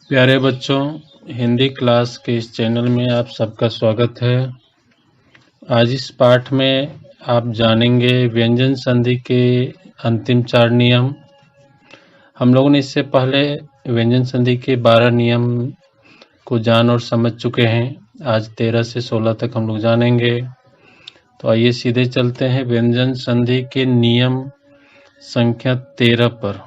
प्यारे बच्चों, हिंदी क्लास के इस चैनल में आप सबका स्वागत है। आज इस पाठ में आप जानेंगे व्यंजन संधि के अंतिम 4 नियम। हम लोगों ने इससे पहले व्यंजन संधि के 12 नियम को जान और समझ चुके हैं। आज 13 से 16 तक हम लोग जानेंगे। तो आइए सीधे चलते हैं व्यंजन संधि के नियम संख्या 13 पर।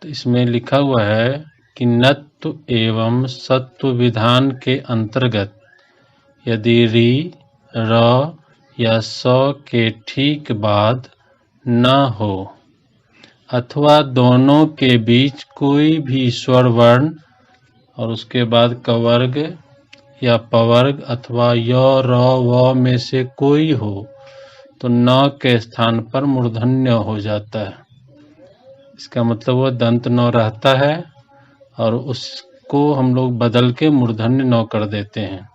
तो इसमें लिखा हुआ है कि नत्व एवं सत्व विधान के अंतर्गत यदि री, र या स के ठीक बाद न हो अथवा दोनों के बीच कोई भी स्वर वर्ण और उसके बाद कवर्ग या पवर्ग अथवा य, र, व में से कोई हो तो न के स्थान पर मूर्धन्य हो जाता है। इसका मतलब वो दंत न रहता है और उसको हम लोग बदल के मूर्धन्य न कर देते हैं।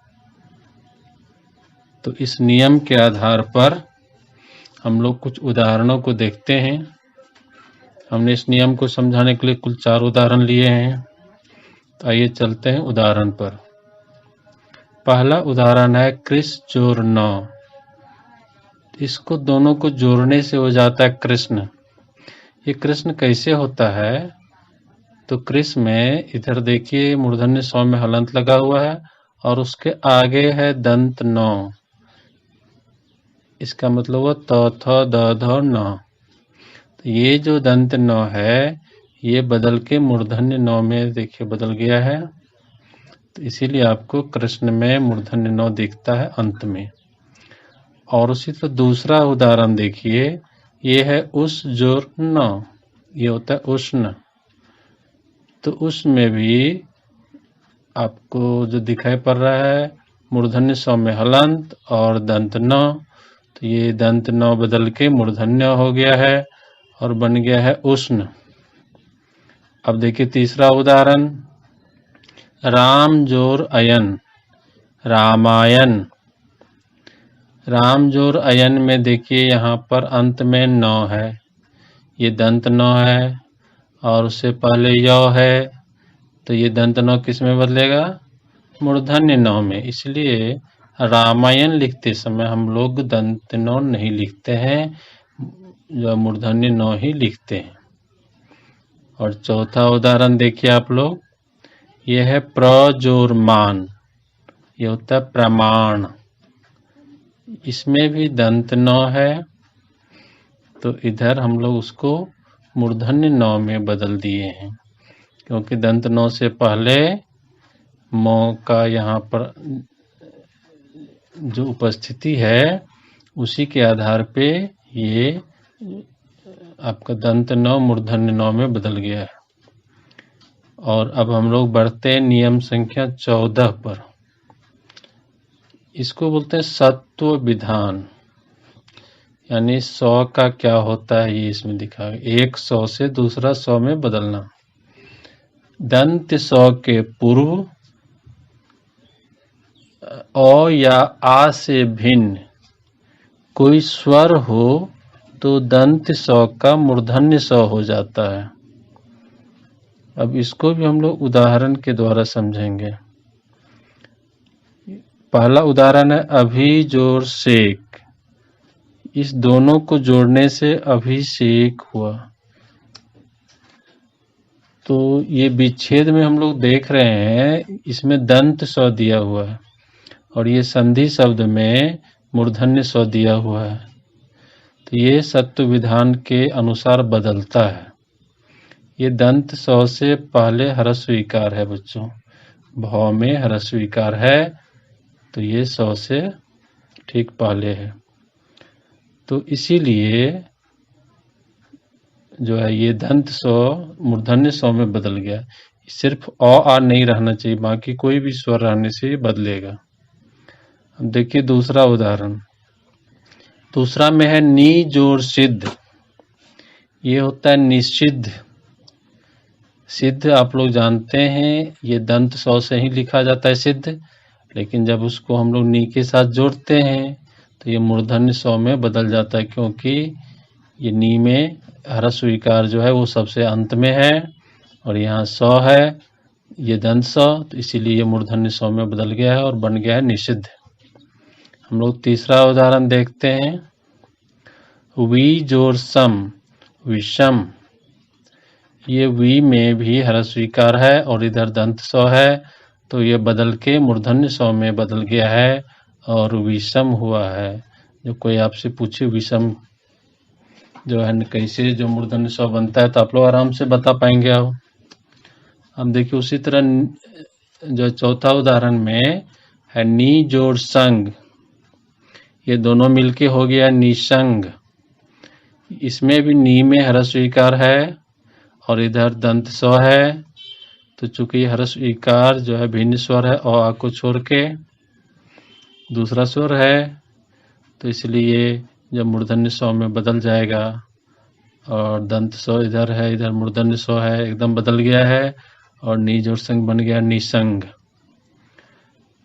तो इस नियम के आधार पर हम लोग कुछ उदाहरणों को देखते हैं। हमने इस नियम को समझाने के लिए कुल 4 उदाहरण लिए हैं। तो आइए चलते हैं उदाहरण पर। पहला उदाहरण है कृष जोर न। इसको दोनों को जोड़ने से हो जाता है कृष्ण। ये कृष्ण कैसे होता है? तो कृष्ण में इधर देखिए मूर्धन्य सौ में हलंत लगा हुआ है और उसके आगे है दंत नौ। इसका मतलब हुआ त, थ, द, ध, न। तो ये जो दंत नौ है ये बदल के मूर्धन्य नौ में देखिए बदल गया है। तो इसीलिए आपको कृष्ण में मूर्धन्य नौ दिखता है अंत में। और उसी तरह दूसरा उदाहरण देखिए, ये है उस जोर न। ये होता है उष्ण। तो उसमें भी आपको जो दिखाई पड़ रहा है मूर्धन्य सौ में हलंत और दंत न। तो ये दंत न बदल के मूर्धन्य हो गया है और बन गया है उष्ण। अब देखिए तीसरा उदाहरण, राम जोर अयन, रामायण। राम जोर अयन में देखिए यहाँ पर अंत में न है, ये दंत न है और उससे पहले य है। तो ये दंत न किस में बदलेगा? मूर्धन्य न में। इसलिए रामायण लिखते समय हम लोग दंत न नहीं लिखते हैं, जो मूर्धन्य न ही लिखते हैं। और चौथा उदाहरण देखिए आप लोग, ये है प्रजोरमान। ये होता है प्रमाण। इसमें भी दंत न है तो इधर हम लोग उसको मूर्धन्य न में बदल दिए हैं, क्योंकि दंत न से पहले म का यहाँ पर जो उपस्थिति है उसी के आधार पे ये आपका दंत न मूर्धन्य न में बदल गया है। और अब हम लोग बढ़ते हैं नियम संख्या 14 पर। इसको बोलते हैं सत्व विधान, यानी 100 का क्या होता है ये इसमें दिखा। एक 100 से दूसरा 100 में बदलना। दंत 100 के पूर्व अ या आ से भिन्न कोई स्वर हो तो दंत 100 का मूर्धन्य 100 हो जाता है। अब इसको भी हम लोग उदाहरण के द्वारा समझेंगे। पहला उदाहरण है अभी जोर सेक। इस दोनों को जोड़ने से अभिषेक हुआ। तो ये विच्छेद में हम लोग देख रहे हैं इसमें दंत स दिया हुआ है और ये संधि शब्द में मूर्धन्य स दिया हुआ है। तो ये सत्व विधान के अनुसार बदलता है। ये दंत स से पहले ह्रस्व विकार है बच्चों, भाव में ह्रस्व विकार है, तो ये 100 से ठीक पहले है। तो इसीलिए जो है ये दंत 100 मूर्धन्य 100 में बदल गया। सिर्फ अ आ नहीं रहना चाहिए, बाकी कोई भी स्वर रहने से ये बदलेगा। अब देखिए दूसरा उदाहरण। दूसरा में है नी जोर सिद्ध। ये होता है निषिद्ध। सिद्ध आप लोग जानते हैं ये दंत 100 से ही लिखा जाता है सिद्ध, लेकिन जब उसको हम लोग नी के साथ जोड़ते हैं तो ये मूर्धन्य 100 में बदल जाता है, क्योंकि ये नी में ह्रस्व विकार जो है वो सबसे अंत में है और यहाँ सौ है, ये दंत सौ, तो इसीलिए ये मूर्धन्य सौ में बदल गया है और बन गया है निषिद्ध। हम लोग तीसरा उदाहरण देखते हैं। वी जोर सम, विषम। ये वी में भी ह्रस्व ईकार है और इधर दंत सौ है, तो ये बदल के मूर्धन्य सौ में बदल गया है और विषम हुआ है। जो कोई आपसे पूछे विषम जो है कैसे जो मूर्धन्य सौ बनता है, तो आप लोग आराम से बता पाएंगे। अब देखिए उसी तरह जो चौथा उदाहरण में है नी जोड़ संग, ये दोनों मिलके हो गया निसंग। इसमें भी नी में ह्रस्व ईकार है और इधर दंत सौ है, तो चूंकि ह्रस्व ईकार जो है भिन्न स्वर है और आ को छोड़ के दूसरा स्वर है, तो इसलिए जब मूर्धन्य सौ में बदल जाएगा और दंत सौ इधर है, इधर मूर्धन्य सौ है, एकदम बदल गया है और नी जोड़ संग बन गया निसंग।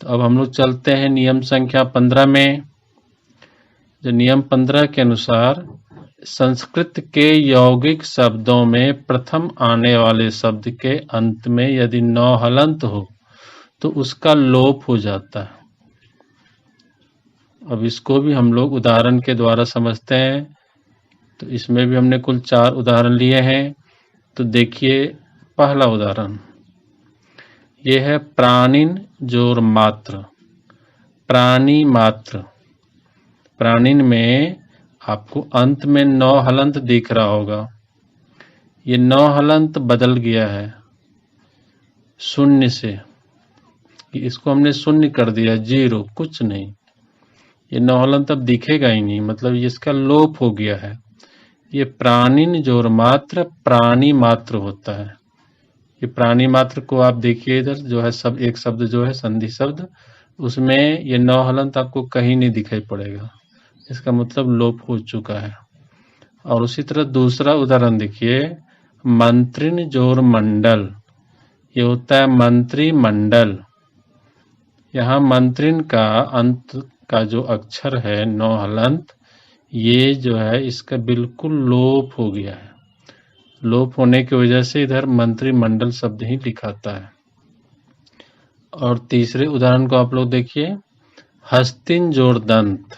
तो अब हम लोग चलते हैं नियम संख्या 15 में। जो नियम 15 के अनुसार संस्कृत के यौगिक शब्दों में प्रथम आने वाले शब्द के अंत में यदि नौ हलंत हो तो उसका लोप हो जाता है। अब इसको भी हम लोग उदाहरण के द्वारा समझते हैं। तो इसमें भी हमने कुल 4 उदाहरण लिए हैं। तो देखिए पहला उदाहरण ये है प्राणिन जोर मात्र। प्राणी मात्र, प्राणिन में आपको अंत में 9 हलंत दिख रहा होगा। ये 9 हलंत बदल गया है शून्य से, इसको हमने शून्य कर दिया, 0, कुछ नहीं। ये 9 हलंत अब दिखेगा ही नहीं, मतलब इसका लोप हो गया है। ये प्राणिन जोर मात्र प्राणी मात्र होता है। ये प्राणी मात्र को आप देखिए इधर जो है सब एक शब्द जो है संधि शब्द, उसमें ये 9 हलंत आपको कहीं नहीं दिखाई पड़ेगा, इसका मतलब लोप हो चुका है। और उसी तरह दूसरा उदाहरण देखिए मंत्रिन जोर मंडल, ये होता है मंत्री मंडल। यहाँ मंत्रिन का अंत का जो अक्षर है 9 हलंत, ये जो है इसका बिल्कुल लोप हो गया है। लोप होने की वजह से इधर मंत्रिमंडल शब्द ही लिखाता है। और तीसरे उदाहरण को आप लोग देखिए हस्तिन जोड़ दंत,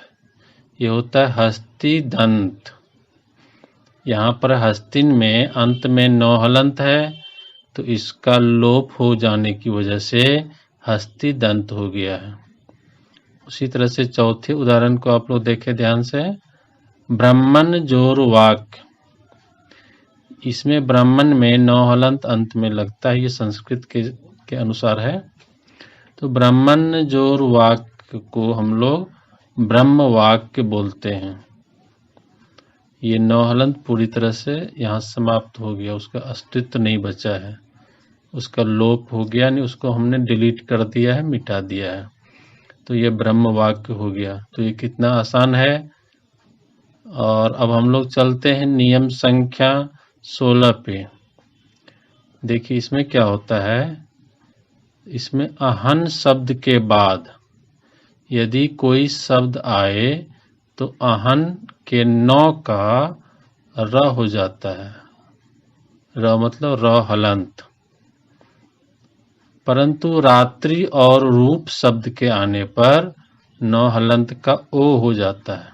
ये होता है हस्ती दंत। यहाँ पर हस्तिन में अंत में 9 हलंत है, तो इसका लोप हो जाने की वजह से हस्ती दंत हो गया है। उसी तरह से चौथे उदाहरण को आप लोग देखें ध्यान से, ब्राह्मण जोर वाक। इसमें ब्राह्मण में 9 हलंत अंत में लगता है, ये संस्कृत के अनुसार है। तो ब्राह्मण जोर वाक को हम लोग ब्रह्म वाक्य बोलते हैं। ये 9 हलंत पूरी तरह से यहाँ समाप्त हो गया, उसका अस्तित्व नहीं बचा है, उसका लोप हो गया, नहीं उसको हमने डिलीट कर दिया है, मिटा दिया है। तो ये ब्रह्म वाक्य हो गया। तो ये कितना आसान है। और अब हम लोग चलते हैं नियम संख्या 16 पे। देखिए इसमें क्या होता है, इसमें अहन शब्द के बाद यदि कोई शब्द आए तो अहन के 9 का र हो जाता है। र मतलब र हलंत। परंतु रात्रि और रूप शब्द के आने पर 9 हलंत का ओ हो जाता है।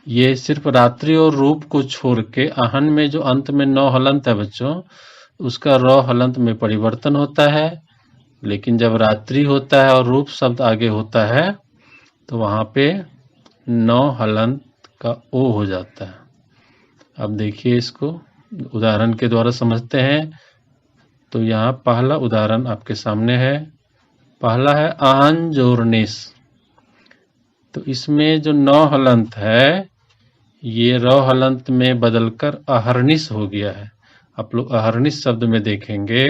ये सिर्फ रात्रि और रूप को छोड़ के अहन में जो अंत में 9 हलंत है बच्चों, उसका र हलंत में परिवर्तन होता है। लेकिन जब रात्रि होता है और रूप शब्द आगे होता है तो वहां पे 9 हलंत का ओ हो जाता है। अब देखिए इसको उदाहरण के द्वारा समझते हैं। तो यहाँ पहला उदाहरण आपके सामने है। पहला है अहन जोर निस। तो इसमें जो 9 हलंत है ये र हलंत में बदलकर अहर्निश हो गया है। आप लोग अहर्निश शब्द में देखेंगे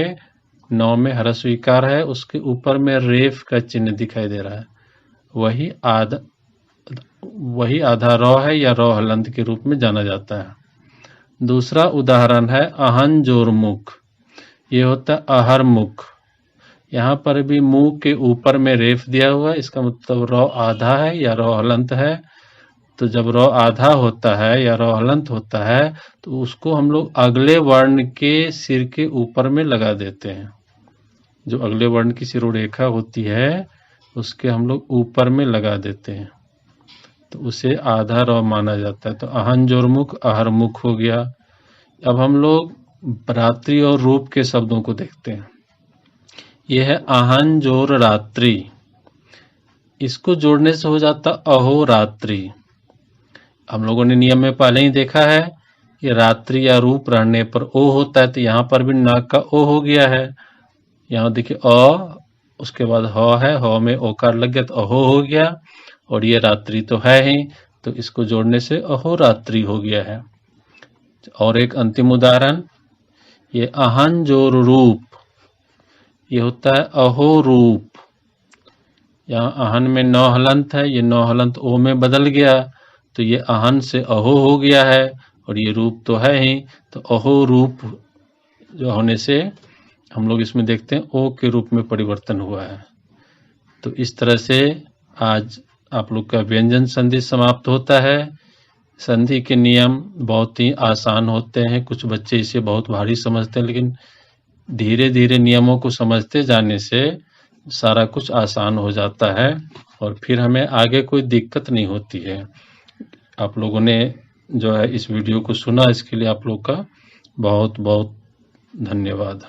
9 में ह्रस्व ईकार है, उसके ऊपर में रेफ का चिन्ह दिखाई दे रहा है, वही आधा र है या र हलंत के रूप में जाना जाता है। दूसरा उदाहरण है अहन जोर मुख। ये होता है अहर मुख। यहाँ पर भी मुंह के ऊपर में रेफ दिया हुआ है, इसका मतलब र आधा है या र हलंत है। तो जब र आधा होता है या र हलंत होता है तो उसको हम लोग अगले वर्ण के सिर के ऊपर में लगा देते हैं। जो अगले वर्ण की शिरोरेखा होती है उसके हम लोग ऊपर में लगा देते हैं, तो उसे आधा र माना जाता है। तो अहन जोरमुख अहरमुख हो गया। अब हम लोग रात्रि और रूप के शब्दों को देखते हैं। यह है अहन जोर रात्रि, इसको जोड़ने से हो जाता अहोरात्रि। हम लोगों ने नियम में पहले ही देखा है, ये रात्रि या रूप रहने पर ओ होता है, तो यहाँ पर भी नाक का ओ हो गया है। यहाँ देखिए अ, उसके बाद ह है, ह में ओकार लग गया तो अहो हो गया, और ये रात्रि तो है ही, तो इसको जोड़ने से अहोरात्रि हो गया है। और एक अंतिम उदाहरण, ये अहन जोर रूप, ये होता है अहो रूप। यहाँ अहन में नौ हलंत है, ये नौ हलंत ओ में बदल गया, तो ये अहन से अहो हो गया है, और ये रूप तो है ही, तो अहो रूप जो होने से हम लोग इसमें देखते हैं ओ के रूप में परिवर्तन हुआ है। तो इस तरह से आज आप लोग का व्यंजन संधि समाप्त होता है। संधि के नियम बहुत ही आसान होते हैं, कुछ बच्चे इसे बहुत भारी समझते हैं, लेकिन धीरे धीरे नियमों को समझते जाने से सारा कुछ आसान हो जाता है और फिर हमें आगे कोई दिक्कत नहीं होती है। आप लोगों ने जो है इस वीडियो को सुना, इसके लिए आप लोग का बहुत बहुत धन्यवाद।